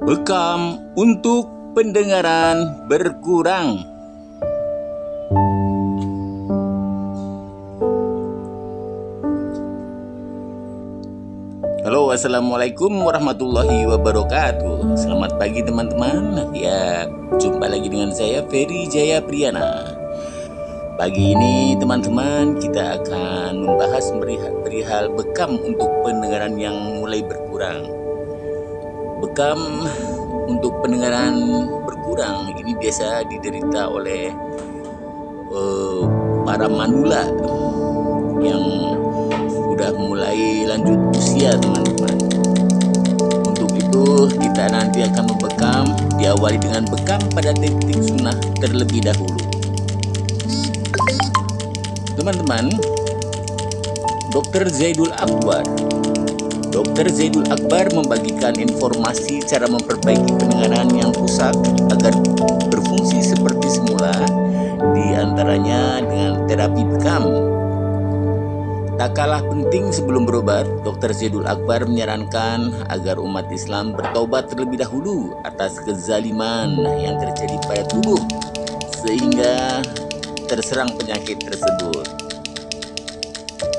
Bekam untuk pendengaran berkurang. Halo, assalamualaikum warahmatullahi wabarakatuh. Selamat pagi teman-teman. Ya, jumpa lagi dengan saya Ferry Jaya Priyana. Pagi ini teman-teman kita akan membahas perihal bekam untuk pendengaran yang mulai berkurang. Bekam untuk pendengaran berkurang ini biasa diderita oleh para manula yang sudah mulai lanjut usia teman-teman. Untuk itu kita nanti akan membekam, diawali dengan bekam pada titik sunnah terlebih dahulu. Teman-teman, Dr. Zaidul Akbar membagikan informasi cara memperbaiki pendengaran yang rusak agar berfungsi seperti semula, di antaranya dengan terapi bekam. Tak kalah penting sebelum berobat, Dr. Zaidul Akbar menyarankan agar umat Islam bertaubat terlebih dahulu atas kezaliman yang terjadi pada tubuh sehingga terserang penyakit tersebut.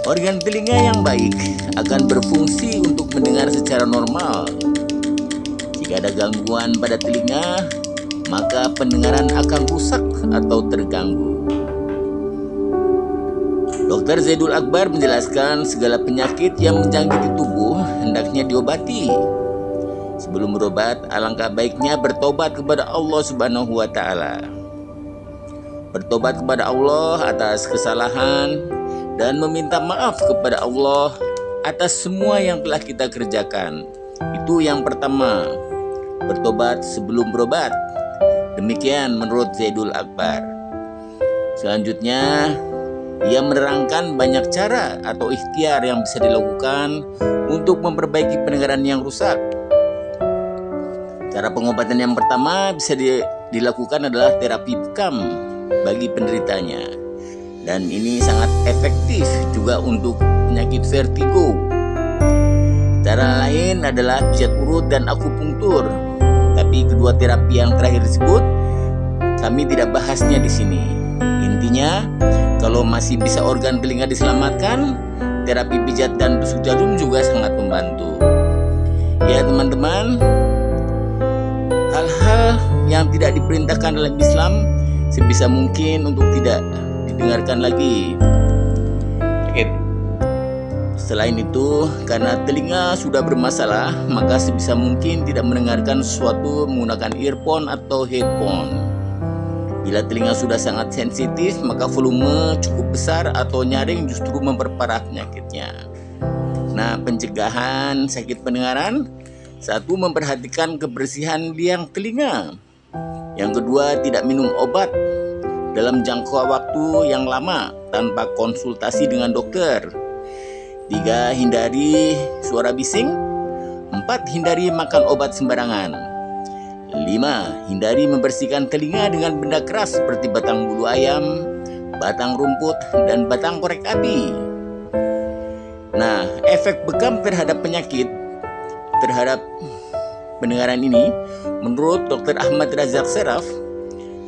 Organ telinga yang baik akan berfungsi untuk mendengar secara normal. Jika ada gangguan pada telinga, maka pendengaran akan rusak atau terganggu. Dr. Zaidul Akbar menjelaskan segala penyakit yang menjangkiti tubuh hendaknya diobati. Sebelum berobat, alangkah baiknya bertobat kepada Allah Subhanahu wa Ta'ala. Bertobat kepada Allah atas kesalahan dan meminta maaf kepada Allah atas semua yang telah kita kerjakan. Itu yang pertama, bertobat sebelum berobat. Demikian menurut Zaidul Akbar. Selanjutnya, ia menerangkan banyak cara atau ikhtiar yang bisa dilakukan untuk memperbaiki pendengaran yang rusak. Cara pengobatan yang pertama bisa dilakukan adalah terapi bekam bagi penderitanya. Dan ini sangat efektif juga untuk penyakit vertigo. Cara lain adalah pijat urut dan akupunktur. Tapi kedua terapi yang terakhir disebut kami tidak bahasnya di sini. Intinya, kalau masih bisa organ telinga diselamatkan, terapi pijat dan tusuk jarum juga sangat membantu. Ya teman-teman, hal-hal yang tidak diperintahkan dalam Islam sebisa mungkin untuk tidak dengarkan lagi. Selain itu, karena telinga sudah bermasalah, maka sebisa mungkin tidak mendengarkan sesuatu menggunakan earphone atau headphone. Bila telinga sudah sangat sensitif, maka volume cukup besar atau nyaring justru memperparah penyakitnya. Nah, pencegahan sakit pendengaran: satu, memperhatikan kebersihan liang telinga. Yang kedua, tidak minum obat dalam jangka waktu yang lama tanpa konsultasi dengan dokter. 3. Hindari suara bising. 4. Hindari makan obat sembarangan. 5. Hindari membersihkan telinga dengan benda keras seperti batang bulu ayam, batang rumput, dan batang korek api. Nah, efek bekam terhadap penyakit terhadap pendengaran ini menurut Dr. Ahmad Razak Seraf: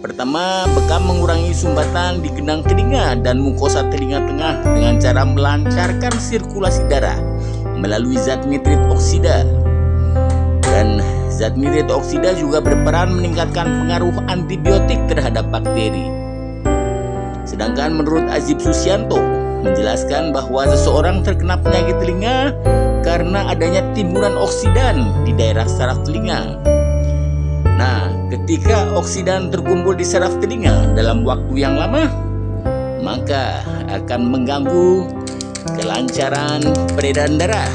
pertama, bekam mengurangi sumbatan di gendang telinga dan mukosa telinga tengah dengan cara melancarkan sirkulasi darah melalui zat nitrit oksida. Dan zat nitrit oksida juga berperan meningkatkan pengaruh antibiotik terhadap bakteri. Sedangkan menurut Azib Susianto menjelaskan bahwa seseorang terkena penyakit telinga karena adanya timbunan oksidan di daerah saraf telinga. Nah, ketika oksidan terkumpul di saraf telinga dalam waktu yang lama, maka akan mengganggu kelancaran peredaran darah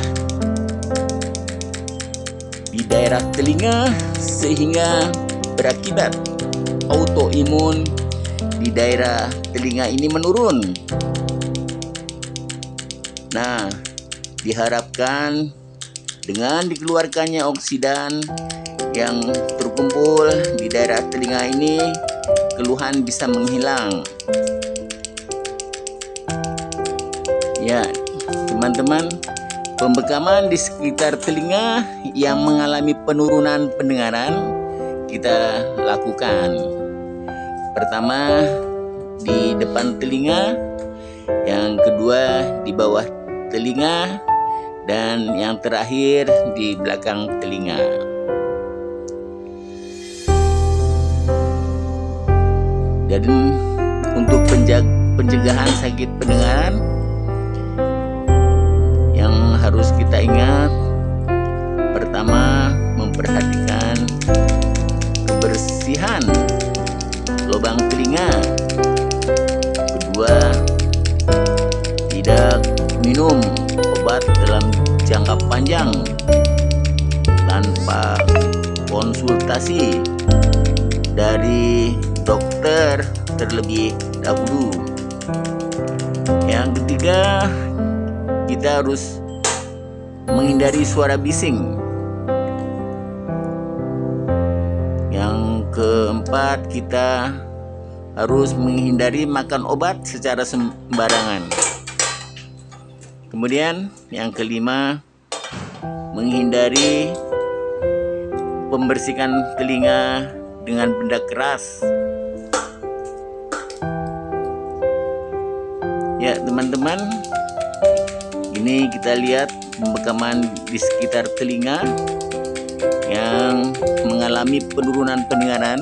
di daerah telinga sehingga berakibat autoimun di daerah telinga ini menurun. Nah, diharapkan dengan dikeluarkannya oksidan yang terkumpul di daerah telinga ini, keluhan bisa menghilang. Ya, teman-teman, Pembekaman di sekitar telinga yang mengalami penurunan pendengaran kita lakukan. Pertama di depan telinga, yang kedua di bawah telinga, dan yang terakhir di belakang telinga. Dan untuk pencegahan sakit pendengaran yang harus kita ingat, pertama memperhatikan kebersihan lubang telinga. Kedua, tidak minum obat dalam jangka panjang tanpa konsultasi dari dokter terlebih dahulu. Yang ketiga, kita harus menghindari suara bising. Yang keempat, kita harus menghindari makan obat secara sembarangan. Kemudian yang kelima, menghindari pembersihan telinga dengan benda keras. Ya teman-teman, ini kita lihat pembekaman di sekitar telinga yang mengalami penurunan pendengaran.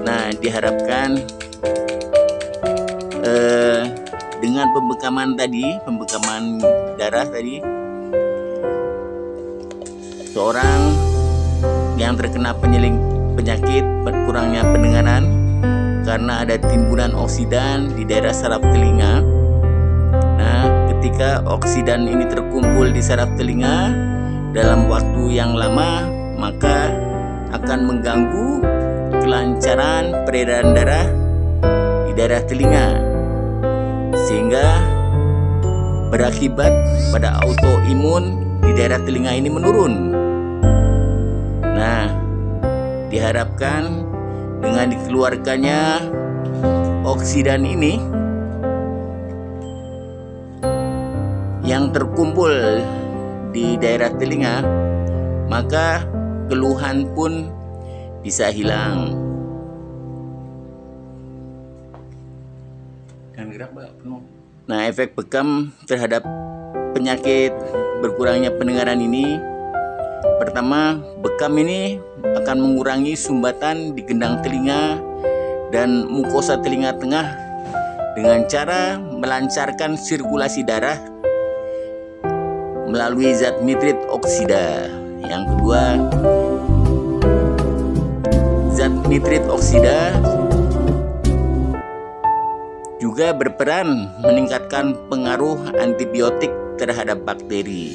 Nah, diharapkan dengan pembekaman darah tadi, seorang yang terkena penyakit berkurangnya pendengaran karena ada timbunan oksidan di daerah saraf telinga. Nah, ketika oksidan ini terkumpul di saraf telinga dalam waktu yang lama, maka akan mengganggu kelancaran peredaran darah di daerah telinga, sehingga berakibat pada autoimun di daerah telinga ini menurun. Nah, diharapkan dengan dikeluarkannya oksidan ini yang terkumpul di daerah telinga, maka keluhan pun bisa hilang. Nah, efek bekam terhadap penyakit berkurangnya pendengaran ini, pertama, bekam ini akan mengurangi sumbatan di gendang telinga dan mukosa telinga tengah dengan cara melancarkan sirkulasi darah melalui zat nitrit oksida. Yang kedua, zat nitrit oksida juga berperan meningkatkan pengaruh antibiotik terhadap bakteri.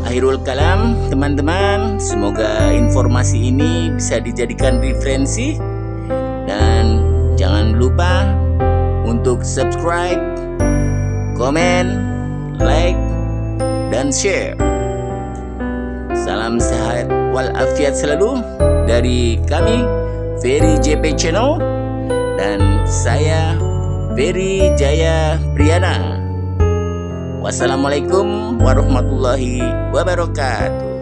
Akhirul kalam, teman-teman, semoga informasi ini bisa dijadikan referensi, dan jangan lupa untuk subscribe, komen, like, dan share. Salam sehat walafiat selalu dari kami, Ferry JP Channel, dan saya Ferry Jaya Priyana. Wassalamualaikum warahmatullahi wabarakatuh.